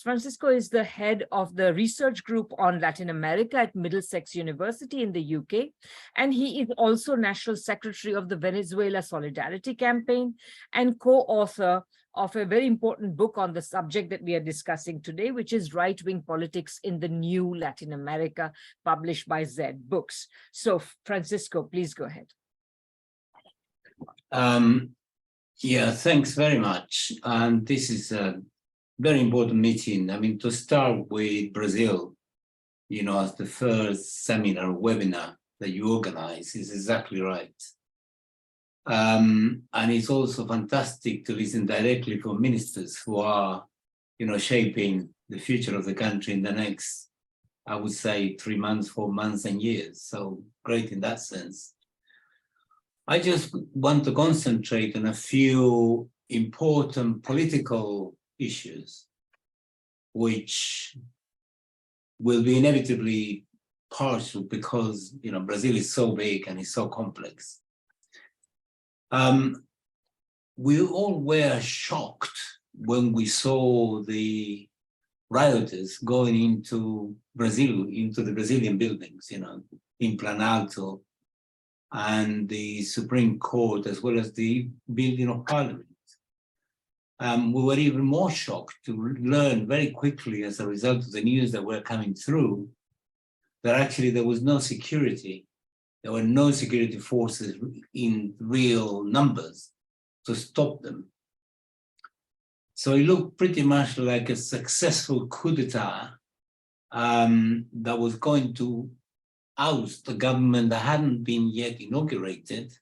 Francisco is the head of the research group on Latin America at Middlesex University in the UK, and he is also National Secretary of the Venezuela Solidarity Campaign and co-author of a very important book on the subject that we are discussing today, which is Right-Wing Politics in the New Latin America, published by Z Books. So, Francisco, please go ahead. Yeah, thanks very much. And this is a very important meeting. I mean, to start with Brazil, you know, as the first seminar webinar that you organize is exactly right. And it's also fantastic to listen directly from ministers who are, you know, shaping the future of the country in the next, I would say, 3 months, 4 months and years. So great in that sense. I just want to concentrate on a few important political issues, which will be inevitably partial because, you know, Brazil is so big and it's so complex. We all were shocked when we saw the rioters going into Brazil, into the Brazilian buildings, you know, in Planalto, and the Supreme Court, as well as the building of Parliament. We were even more shocked to learn very quickly, as a result of the news that were coming through, that actually there was no security. There were no security forces in real numbers to stop them. So it looked pretty much like a successful coup d'etat that was going to oust the government that hadn't been yet inaugurated,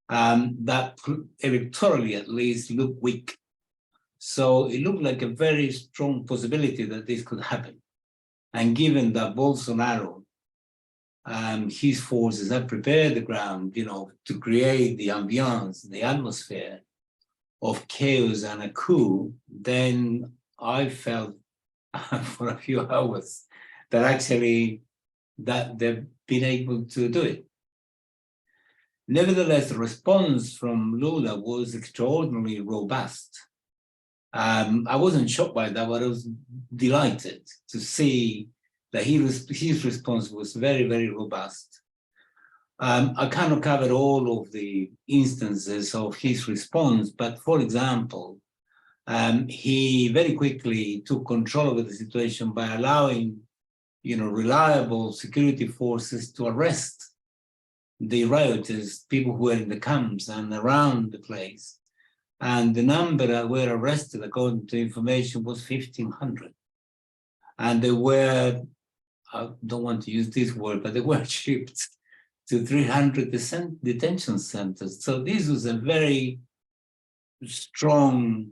that electorally at least looked weak. So it looked like a very strong possibility that this could happen. And given that Bolsonaro, his forces have prepared the ground, you know, to create the ambiance, the atmosphere of chaos and a coup, then I felt for a few hours that actually that they've been able to do it. Nevertheless, the response from Lula was extraordinarily robust. I wasn't shocked by that, but I was delighted to see that his response was very, very robust. I cannot cover all of the instances of his response, but for example, he very quickly took control of the situation by allowing, you know, reliable security forces to arrest the rioters, people who were in the camps and around the place. And the number that were arrested, according to information, was 1,500. And they were, I don't want to use this word, but they were shipped to 300 detention centers. So this was a very strong,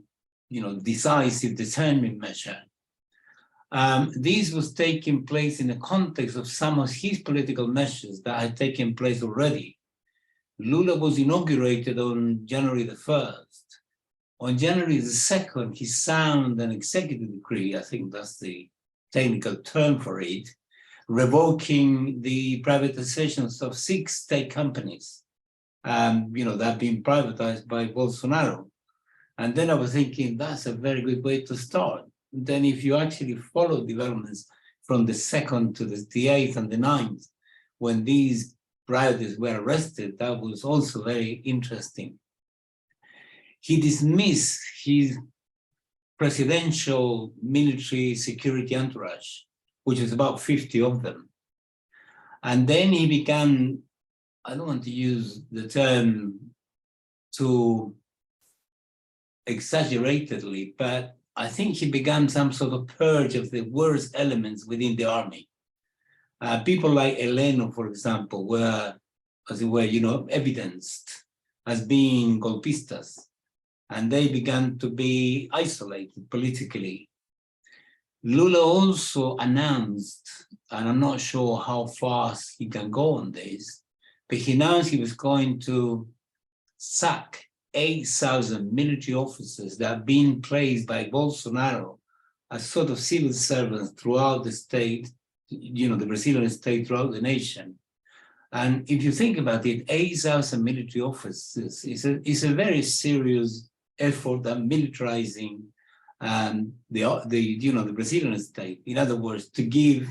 you know, decisive, determined measure. This was taking place in the context of some of his political measures that had taken place already. Lula was inaugurated on January the 1st. On January the 2nd, he signed an executive decree, I think that's the technical term for it, revoking the privatizations of 6 state companies, you know, that have been privatized by Bolsonaro. And then I was thinking, that's a very good way to start. Then if you actually follow developments from the 2nd to the 8th and the 9th, when these rioters were arrested, that was also very interesting. He dismissed his presidential military security entourage, which is about 50 of them. And then he began, I don't want to use the term too exaggeratedly, but I think he began some sort of purge of the worst elements within the army. People like Eleno, for example, were, as it were, you know, evidenced as being golpistas, and they began to be isolated politically. Lula also announced, and I'm not sure how fast he can go on this, but he announced he was going to sack 8,000 military officers that have been placed by Bolsonaro as sort of civil servants throughout the state, you know, the Brazilian state, throughout the nation. And if you think about it, 8,000 military officers is a very serious effort at militarizing the Brazilian state. In other words, to give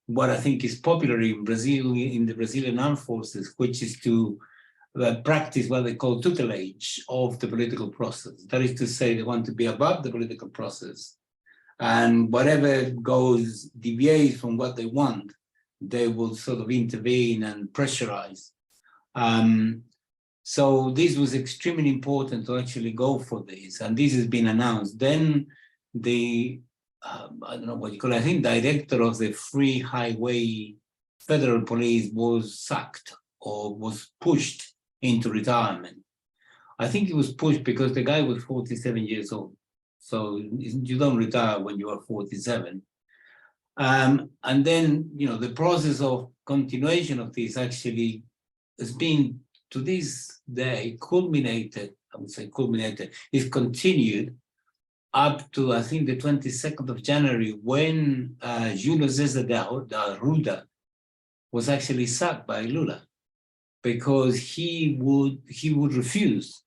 what I think is popular in Brazil, in the Brazilian armed forces, which is to practice what they call tutelage of the political process. That is to say, they want to be above the political process, and whatever deviates from what they want, they will sort of intervene and pressurize. So this was extremely important to actually go for this, and this has been announced. Then the I don't know what you call it, I think director of the Free Highway Federal Police was sacked or was pushed into retirement. I think he was pushed because the guy was 47 years old. So you don't retire when you are 47. And then, the process of continuation of this actually has been, to this day, culminated, is continued up to, I think, the 22nd of January, when Julio César da Arruda was actually sacked by Lula, because he would refuse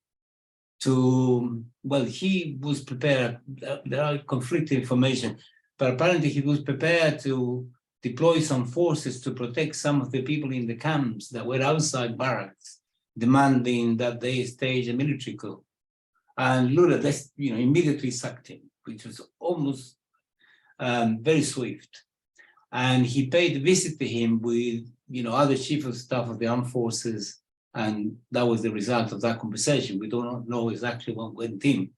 to, well, he was prepared, there are conflicting information, but apparently he was prepared to deploy some forces to protect some of the people in the camps that were outside barracks, demanding that they stage a military coup. And Lula, immediately sacked him, which was almost very swift. And he paid a visit to him with, other chief of staff of the armed forces, and that was the result of that conversation. We don't know exactly what went in,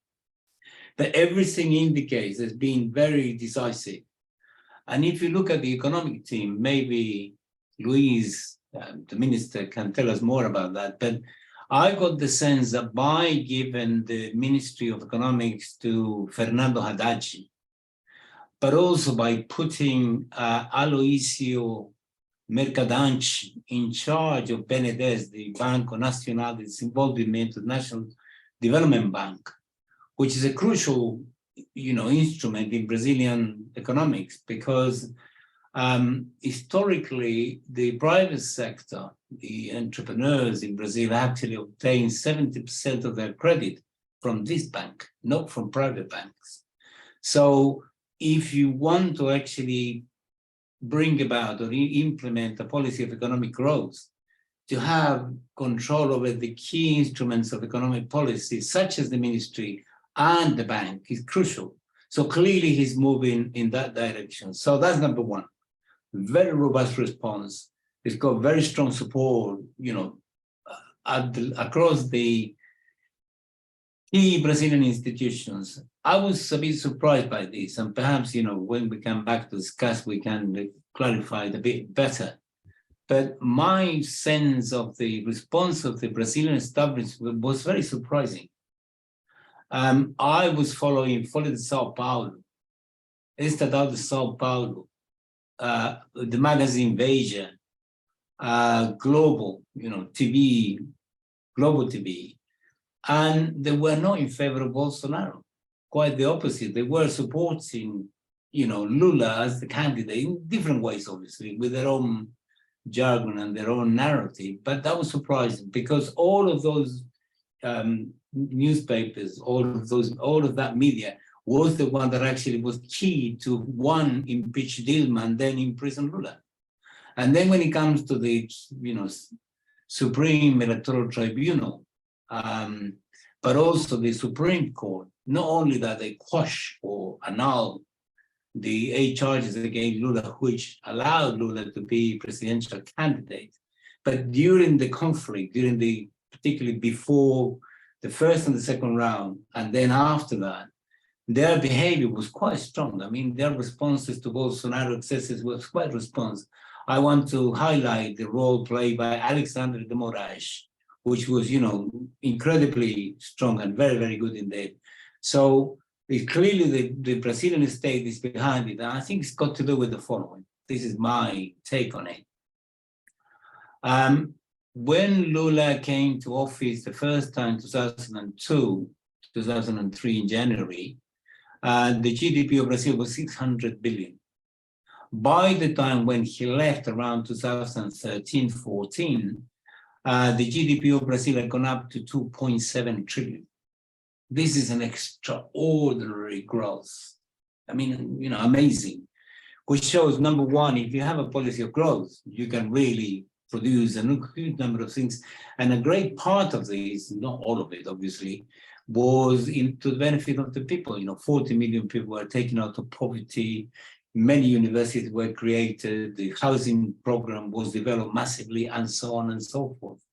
but everything indicates it's been very decisive. And if you look at the economic team, maybe Luis, the minister, can tell us more about that, but I got the sense that by giving the Ministry of Economics to Fernando Haddad, but also by putting Aloisio Mercadante in charge of BNDES, the Banco Nacional that's involved in the International Development Bank, which is a crucial, instrument in Brazilian economics, because historically, the private sector, the entrepreneurs in Brazil actually obtain 70% of their credit from this bank, not from private banks. So if you want to actually bring about or implement a policy of economic growth, to have control over the key instruments of economic policy, such as the ministry and the bank, is crucial. So clearly he's moving in that direction. So that's number one. Very robust response. It's got very strong support, across the key Brazilian institutions. I was a bit surprised by this, and perhaps, when we come back to discuss, we can clarify it a bit better. But my sense of the response of the Brazilian establishment was very surprising. I was following Folha de São Paulo, Estadão de São Paulo, the magazine Veja, Global, TV, Global TV, and they were not in favor of Bolsonaro. Quite the opposite. They were supporting, Lula as the candidate in different ways, obviously, with their own jargon and their own narrative. But that was surprising, because all of those newspapers, all of that media was the one that actually was key to, one, impeach Dilma and then imprison Lula. And then when it comes to the, Supreme Electoral Tribunal, but also the Supreme Court, not only that they quash or annul the 8 charges against Lula, which allowed Lula to be presidential candidate, but during the conflict, particularly before the first and the second round, and then after that, their behavior was quite strong. I mean, their responses to Bolsonaro excesses was quite responsive. I want to highlight the role played by Alexandre de Moraes, which was, incredibly strong and very, very good indeed. So clearly the Brazilian state is behind it. And I think it's got to do with the following. This is my take on it. When Lula came to office the first time, 2002, 2003 in January, the GDP of Brazil was 600 billion. By the time when he left around 2013-14, the GDP of Brazil had gone up to 2.7 trillion. This is an extraordinary growth. I mean, amazing, which shows, number one, if you have a policy of growth, you can really produce a huge number of things. And a great part of this, not all of it, obviously, was to the benefit of the people. 40 million people were taken out of poverty. Many universities were created. The housing program was developed massively, and so on and so forth.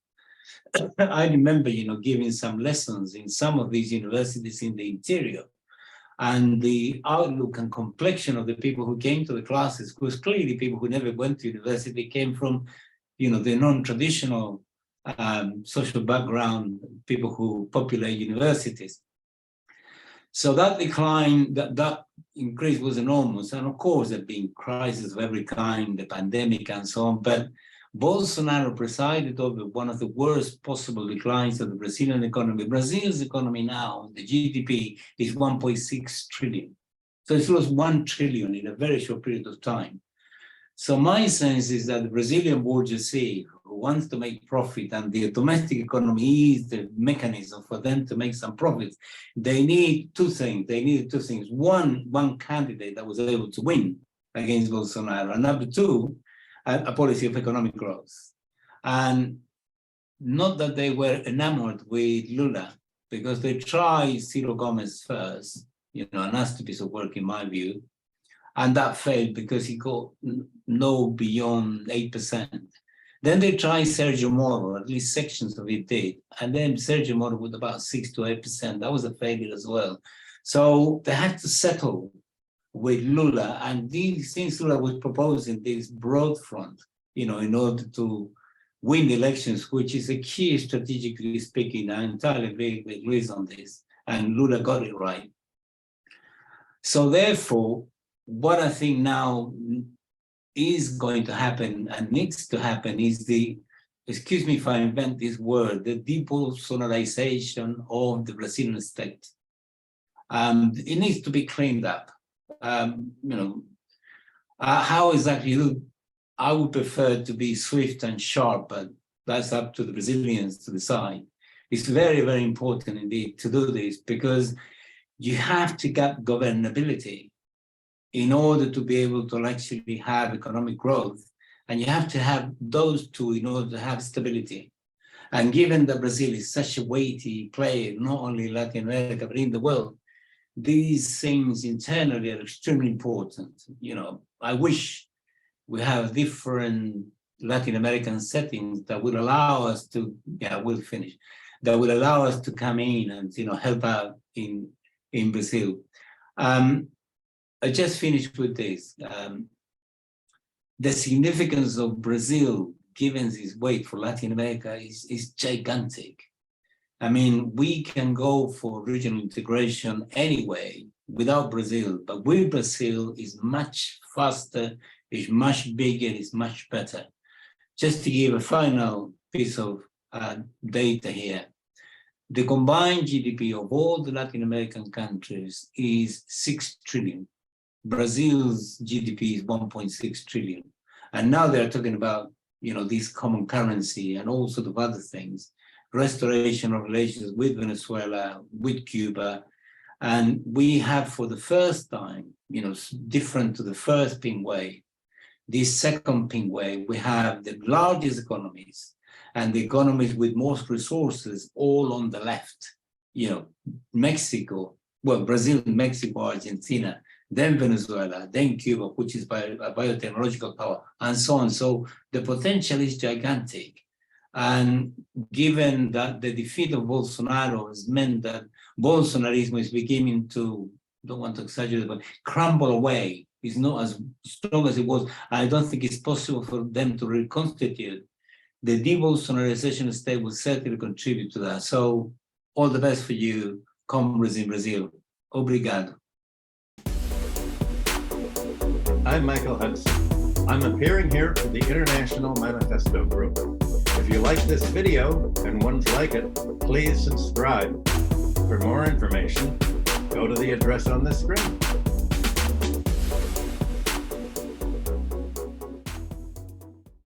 I remember, giving some lessons in some of these universities in the interior, and the outlook and complexion of the people who came to the classes, because clearly people who never went to university came from, the non-traditional social background, people who populate universities. So that decline, that increase was enormous. And of course, there have been crises of every kind, the pandemic and so on, but Bolsonaro presided over one of the worst possible declines of the Brazilian economy. Brazil's economy now, the GDP, is 1.6 trillion. So it's lost 1 trillion in a very short period of time. So my sense is that the Brazilian bourgeoisie, who wants to make profit, and the domestic economy is the mechanism for them to make some profits, they need two things. They needed two things. One candidate that was able to win against Bolsonaro, and number two, a policy of economic growth. And not that they were enamored with Lula, because they tried Ciro Gomez first, a nasty piece of work in my view, and that failed because he got no beyond 8%. Then they tried Sergio Moro, at least sections of it did, and then Sergio Moro with about 6 to 8%. That was a failure as well. So they had to settle with Lula, and these things Lula was proposing this broad front, in order to win the elections, which is a key strategically speaking. I entirely agree on this, and Lula got it right. So therefore, what I think now is going to happen and needs to happen is excuse me if I invent this word, the debolsonarization of the Brazilian state. It needs to be cleaned up. How exactly? I would prefer to be swift and sharp, but that's up to the Brazilians to decide. It's very, very important indeed to do this, because you have to get governability in order to be able to actually have economic growth, and you have to have those two in order to have stability. And given that Brazil is such a weighty player, not only in Latin America, but in the world, these things internally are extremely important. I wish we have different Latin American settings that will allow us to, that will allow us to come in and, help out in Brazil. I just finished with this. The significance of Brazil, given its weight for Latin America, is gigantic. I mean, we can go for regional integration anyway without Brazil, but with Brazil is much faster, is much bigger, is much better. Just to give a final piece of data here, the combined GDP of all the Latin American countries is 6 trillion. Brazil's GDP is 1.6 trillion. And now they're talking about, this common currency and all sorts of other things. Restoration of relations with Venezuela, with Cuba. And we have, for the first time, different to the first pink wave, this second pink wave, we have the largest economies and the economies with most resources all on the left. Mexico, Brazil, Mexico, Argentina, then Venezuela, then Cuba, which is a biotechnological power, and so on. So the potential is gigantic. And given that the defeat of Bolsonaro has meant that Bolsonarismo is beginning to, don't want to exaggerate, but crumble away. It's not as strong as it was. I don't think it's possible for them to reconstitute. The de-Bolsonarization state will certainly contribute to that. So all the best for you, comrades in Brazil. Obrigado. I'm Michael Hudson. I'm appearing here for the International Manifesto Group. If you like this video and ones like it, please subscribe. For more information, go to the address on the screen.